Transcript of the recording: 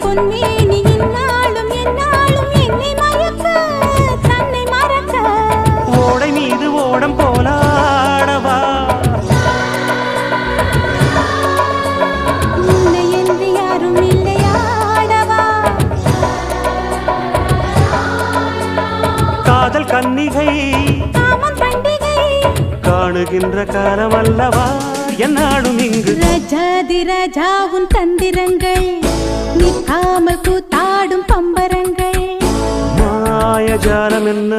பொன்னேனி இந்நாளும் எந்நாளும் என்னை மயக்க தன்னை மறக்க ஓடை மீது ஓடம் போலாடவா உன்னை என்று யாரும் இல்லையாடவா காதல் கன்னிகை காமம் பண்டிகை காணுகின்ற காலம் அல்லவா என்னாடும் இங்கு ரஜாதி ராஜாவும் தந்திரங்கள் நிற்காமல் கூத்தாடும் பம்பரங்கள் மாயஜாலம் என்ன